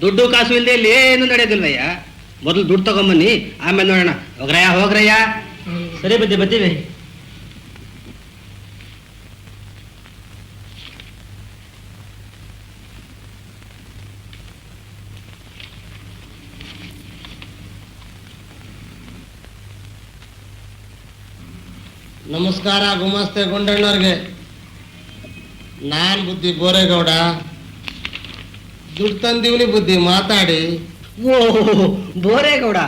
ದುಡ್ಡು ಕಾಸು ಇಲ್ಲದೆ ಇಲ್ಲಿ ಏನು ನಡೆಯೋದಿಲ್ವಯ್ಯ. ಮೊದಲು ದುಡ್ಡು ತಗೊಂಬನ್ನಿ, ಆಮೇಲೆ ನೋಡೋಣ. ಹೋಗ್ರಯ್ಯ ಹೋಗ್ರಯ್ಯ. ಸರಿ ಬರ್ತೀವಿ. ನಮಸ್ಕಾರ ಗುಮಾಸ್ತೆ ಗುಂಡಣ್ಣವ್ರಿಗೆ. ನಾನ್ ಬುದ್ಧಿ ಬೋರೇಗೌಡ. ದುಡ್ಡು ತಂದಿವ್ನಿ ಬುದ್ಧಿ ಮಾತಾಡಿ. ಓ ಬೋರೇಗೌಡ,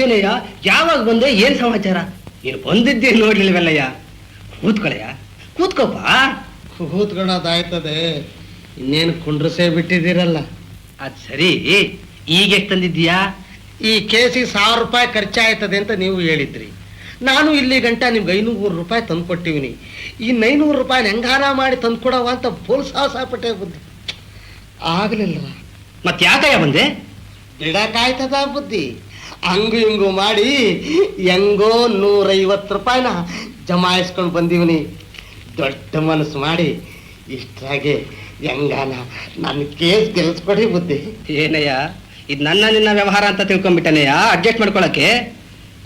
ಏನಯ್ಯ ಯಾವಾಗ ಬಂದೆ? ಏನ್ ಸಮಾಚಾರ? ನೀನು ಬಂದಿದ್ದೇ ನೋಡ್ಲಿಲ್ವಲ್ಲಯ್ಯ. ಕೂತ್ಕೊಳಯ್ಯ, ಕೂತ್ಕೋಪ. ಕೂತ್ಕೊಳ್ಳೋದಾಯ್ತದೆ, ಇನ್ನೇನು ಕುಂಡ್ರಸೇ ಬಿಟ್ಟಿದ್ದೀರಲ್ಲ. ಅದ್ ಸರಿ, ಈಗ ಎಷ್ಟು ತಂದಿದ್ದೀಯಾ? ಈ ಕೇಸಿಗೆ 1000 ರೂಪಾಯಿ ಖರ್ಚಾಯ್ತದೆ ಅಂತ ನೀವು ಹೇಳಿದ್ರಿ. ನಾನು ಇಲ್ಲಿ ಗಂಟ ನಿಮ್ಗೆ 500 ರೂಪಾಯಿ ತಂದು ಕೊಟ್ಟಿವ್ನಿ. ಈ 900 ರೂಪಾಯಿ ಹೆಂಗಾರ ಮಾಡಿ ತಂದು ಕೊಡವ ಅಂತ ಬೋಲ್ ಸಾಹಸಪಟ್ಟೆ ಬುದ್ಧಿ. ಆಗ್ಲಿಲ್ಲ. ಮತ್ತೆ ಯಾಕಯ್ಯ ಬಂದೆ? ಬಿಡಕ್ಕಾಯ್ತದ ಬುದ್ಧಿ. ಹಂಗು ಹಿಂಗು ಮಾಡಿ ಹೆಂಗೋ 150 ರೂಪಾಯಿನ ಜಮಾಯಿಸ್ಕೊಂಡು ಬಂದೀವ್ನಿ. ದೊಡ್ಡ ಮನಸ್ಸು ಮಾಡಿ ಇಷ್ಟಾಗೆ ಹೆಂಗಾನ ನನ್ನ ಕೇಸ್ ಗೆಲ್ಸ್ಕೊಡಿ ಬುದ್ಧಿ. ಏನಯ್ಯ ಇದು ನಿನ್ನ ವ್ಯವಹಾರ ಅಂತ ತಿಳ್ಕೊಂಡ್ಬಿಟ್ಟನೆಯ ಅಡ್ಜಸ್ಟ್ ಮಾಡ್ಕೊಳಕ್ಕೆ?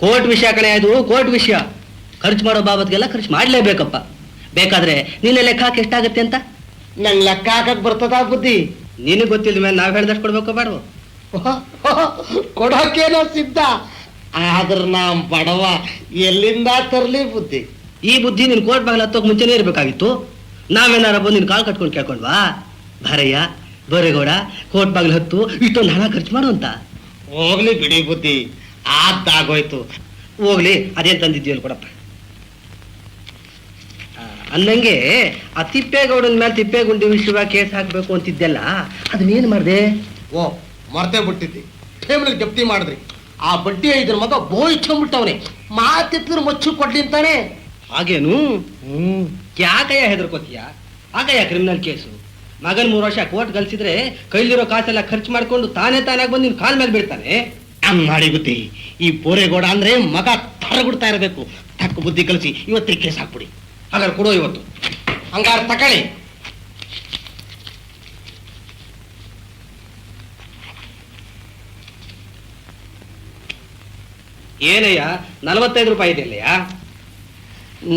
ಕೋರ್ಟ್ ವಿಷಯ ಕಣೆ, ಅದು ಕೋರ್ಟ್ ವಿಷಯ. ಖರ್ಚು ಮಾಡೋ ಬಾಬತ್ಗೆಲ್ಲ ಖರ್ಚು ಮಾಡ್ಲೇಬೇಕಪ್ಪ. ಬೇಕಾದ್ರೆ ನಿನ್ನೆ ಲೆಕ್ಕ ಹಾಕಿ ಎಷ್ಟಾಗತ್ತೆ ಅಂತ? ನಂಗೆ ಲೆಕ್ಕ ಹಾಕಕ್ ಬರ್ತದ ಬುದ್ಧಿ? ನಿನಗೆ ಗೊತ್ತಿಲ್ಲ ಮೇಲೆ ನಾವ್ ಹೇಳ್ದಷ್ಟು ಕೊಡ್ಬೇಕೋ ಬೇಡವೋ? ಕೊಡೋಕೇನೋ ಸಿದ್ಧ, ಆದ್ರ ನಾ ಬಡವ, ಎಲ್ಲಿಂದ ತರ್ಲಿ ಬುದ್ಧಿ? ಈ ಬುದ್ಧಿ ನಿನ್ ಕೋರ್ಟ್ ಬಾಗಿಲು ಹತ್ತೋಕ್ ಮುಂಚೆನೇ ಇರ್ಬೇಕಾಗಿತ್ತು. ನಾವೇನಾರ ಬಂದು ನಿನ್ ಕಾಲ್ ಕಟ್ಕೊಂಡು ಕೇಳ್ಕೊಂಡ್ವಾ? ಬಾರಯ್ಯ ಬೋರೇಗೌಡ, ಕೋರ್ಟ್ ಬಾಗಿಲು ಹತ್ತು ಇಷ್ಟೊಂದು ಹಣ ಖರ್ಚು ಮಾಡು ಅಂತ. ಹೋಗ್ಲಿ ಬಿಡಿ ಬುದ್ಧಿ, ಆಗೋಯ್ತು. ಹೋಗ್ಲಿ, ಅದೇನ್ ತಂದಿದ್ದೀವಲ್ಲ ಕೊಡಪ್ಪ. ಅಂದಂಗೆ ಆ ತಿಪ್ಪೇಗೌಡನ ಮೇಲೆ ತಿಪ್ಪೇಗುಂಡಿ ವಿಷಯ ಕೇಸ್ ಹಾಕ್ಬೇಕು ಅಂತಿದ್ದೆಲ್ಲ, ಅದನ್ನೇನು ಮಾಡಿದೆ? ಓ ಮರ್ತೇ ಬಿಟ್ಟಿದ್ದಿ. ಟೇಬಲ್ ಜಪ್ತಿ ಮಾಡಿದ್ರಿ. ಆ ಬಡ್ಡಿ 5 ಮಗ ಬೋಯ್ಕೊಂಡ್ಬಿಟ್ಟವನೆ. ಮಾತಿತ್ತಿದ್ರು ಮಚ್ಚು ಕೊಡ್ಲಿ ಅಂತಾನೆ. ಹಾಗೇನು? ಯಾಕಯ್ಯ ಹೆದರ್ಕೋತೀಯ? ಆಗಯ್ಯ ಕ್ರಿಮಿನಲ್ ಕೇಸು. ಮಗನ್ 3 ವರ್ಷ ಕೋರ್ಟ್ ಕಲ್ಸಿದ್ರೆ ಕೈಲಿರೋ ಕಾಸೆಲ್ಲ ಖರ್ಚು ಮಾಡ್ಕೊಂಡು ತಾನಾಗಿ ಬಂದು ನಿನ್ ಕಾಲ್ ಮೇಲೆ ಬೀಳ್ತಾನೆ. ಹಂಗ್ ಮಾಡಿ ಬುದ್ಧಿ. ಈ ಬೋರೇಗೌಡ ಅಂದ್ರೆ ಮಗ ತರಗುಡ್ತಾ ಇರಬೇಕು. ತಕ್ಕ ಬುದ್ಧಿ ಕಲಿಸಿ ಇವತ್ತಿಗೆ ಕೇಸ್ ಹಾಕ್ಬಿಡಿ. ಹಾಗಾದ್ರೆ ಕೊಡೋ ಇವತ್ತು. ಹಂಗಾರ ತಕೊಳ್ಳಿ. ಏನಯ್ಯ 45 ರೂಪಾಯಿ ಇದೆಯಲ್ಲಯ್ಯ?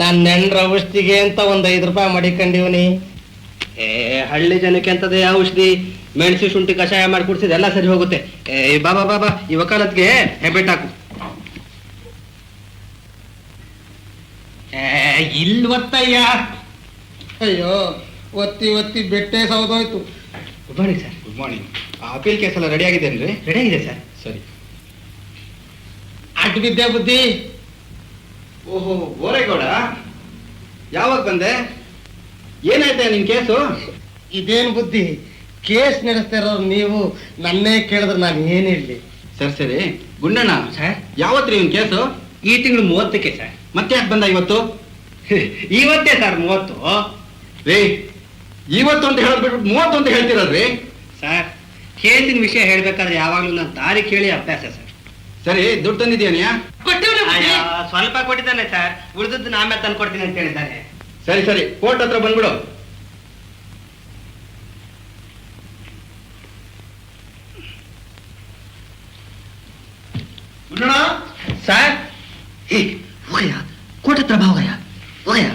ನನ್ನ ಹೆಂಡ್ರ ಔಷಧಿಗೆ ಅಂತ ಒಂದು 5 ರೂಪಾಯಿ ಮಡಿಕೊಂಡಿವ್ನಿ. ಹಳ್ಳಿ ಜನಕ್ಕೆ ಅಂತದೇ ಔಷಧಿ, ಮೆಣಸಿ ಶುಂಠಿ ಕಷಾಯ ಮಾಡಿ ಕುಡಿಸಿದ್ರೆ ಎಲ್ಲ ಸರಿ ಹೋಗುತ್ತೆ. ಬಾಬಾ ಬಾಬಾ, ಈ ವಕಾಲತ್ಗೆ ಹೆಬ್ಬೆಟ್ ಹಾಕು. ಇಲ್ವತ್ತಯ್ಯ. ಅಯ್ಯೋ, ಒತ್ತಿ ಬೆಟ್ಟೆ ಸೌದೋಯ್ತು. Good morning sir. Good morning. Appeal case ಎಲ್ಲ ರೆಡಿ ಆಗಿದೆನ್ರಿ? ರೆಡಿ ಆಗಿದೆ ಸರ್. ಸರಿ. ಅಡ್ಡ ಬಿದ್ದೆ ಬುದ್ಧಿ. ಓಹೋ ಬೋರೇಗೌಡ, ಯಾವಾಗ ಬಂದೆ? ಏನಾಯ್ತಾ ನಿನ್ ಕೇಸು? ಇದೇನ್ ಬುದ್ಧಿ? ಕೇಸ್ ನಡೆಸ್ತಿರೋ ನೀವು ನನ್ನೇ ಕೇಳಿದ್ರೆ ನಾನು ಏನಿರ್ಲಿ? ಸರಿ ಗುಂಡಣ್ಣ ಸರ್, ಯಾವತ್ರಿ ಇವನ್ ಕೇಸು? ಈ ತಿಂಗಳು 30ಕ್ಕೆ ಸರ್. ಮತ್ತೆ ಯಾಕೆ ಬಂದ ಇವತ್ತು? ಇವತ್ತೇ ಸರ್ 30. ರೀ, ಇವತ್ತು ಅಂತ ಹೇಳ್ಬಿಟ್ಬಿಟ್ಟು 30 ಅಂತ ಹೇಳ್ತಿರಲ್ರಿ ಸರ್? ಕೇಸಿನ ವಿಷಯ ಹೇಳ್ಬೇಕಾದ್ರೆ ಯಾವಾಗ್ಲೂ ನಾನು ತಾರೀಖ್ ಹೇಳಿ ಅಭ್ಯಾಸ ಸರ್. ಸರಿ, ದುಡ್ಡು ತಂದಿದ್ಯಾನಿಯಾ? ಸ್ವಲ್ಪ ಕೊಟ್ಟಿದ್ದಾನೆ ಸರ್, ಉಳಿದದ್ದು ಆಮೇಲೆ ತಂದು ಕೊಡ್ತೀನಿ ಅಂತ ಹೇಳಿದ್ದಾನೆ. ಸರಿ, ಕೋರ್ಟ್ ಹತ್ರ ಬಂದ್ಬಿಡು. ಸರ್, ಹೋಗಯ್ಯ, ಕೋರ್ಟ್ ಹತ್ರ ಬಾ. ಹೋಗಯ್ಯ.